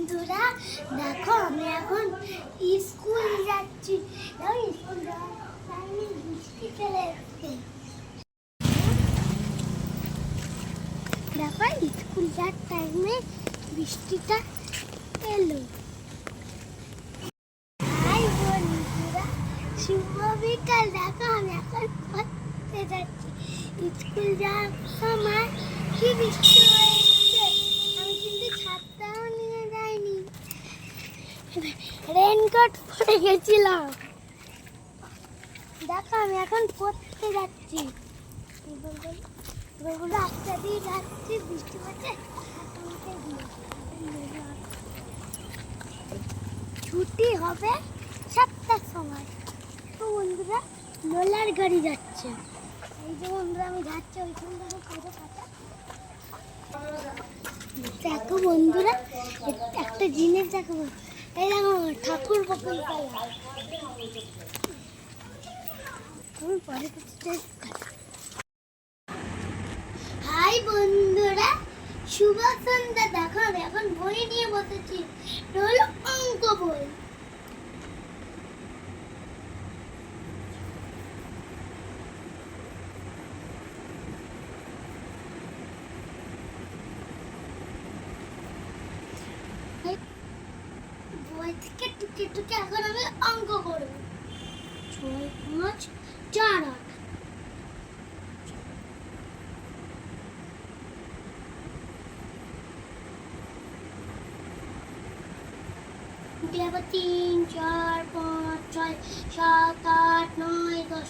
বন্ধুরা, দেখো আমি এখন স্কুল যাচ্ছি। স্কুল যাওয়ার টাইমে বৃষ্টি চলে এসছে। দেখো স্কুল যাওয়ার টাইমে বৃষ্টিটা এলো। হাই বন্ধুরা, শুভ বিকাল। দেখো আমি এখন পড়তে যাচ্ছি। স্কুল যাওয়ার সময় কি বৃষ্টি হয়েছে, আমি কিন্তু ছাতাও নিয়ে যাইনি, রেনকোট পরে গেছিলাম। দেখো আমি এখন পড়তে যাচ্ছি, রাস্তা দিয়ে যাচ্ছি, বৃষ্টি হচ্ছে। ছুটি হবে 7টার সময়। তো বন্ধুরা লোলার গাড়ি যাচ্ছে। এই যে বন্ধুরা আমি যাচ্ছি ওইখান থেকে কত কথা। দেখো বন্ধুরা একটা জিনিস দেখো, এই দেখো ঠাকুর বকুল তলা। হাই বন্ধুরা, শুভ সন্ধ্যা। দেখো আমি এখন বই নিয়ে বসেছি, হলো অঙ্ক বই। বই থেকে টুকে টুকে এখন আমি অঙ্ক করব। 6 5 4 8। দেখো 3 4 5 6 7 8 9 10।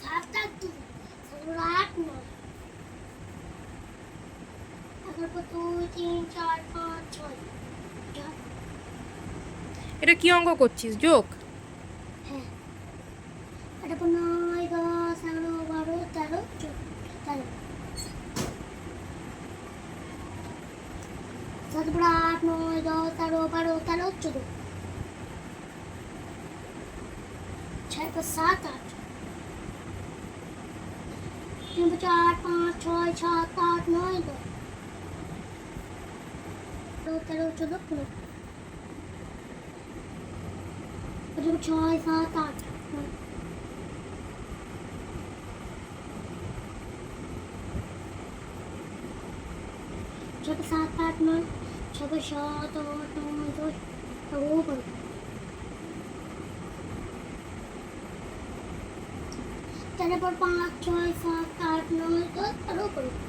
7 8 2 8 9। এখন 2 3 4 5 6। এটা কি অঙ্ক করছিস? যোগ? হ্যাঁ, এটা 9 10 11 12 13 14 7 8 9 10 11 12 13 14। 6 7 8 3 4 5 6 7 8 9 10 13 14 15। 6 7 8 6 7 8 9 6 7 8 9 10 11 12 5 6 7 8 9 10 11 12।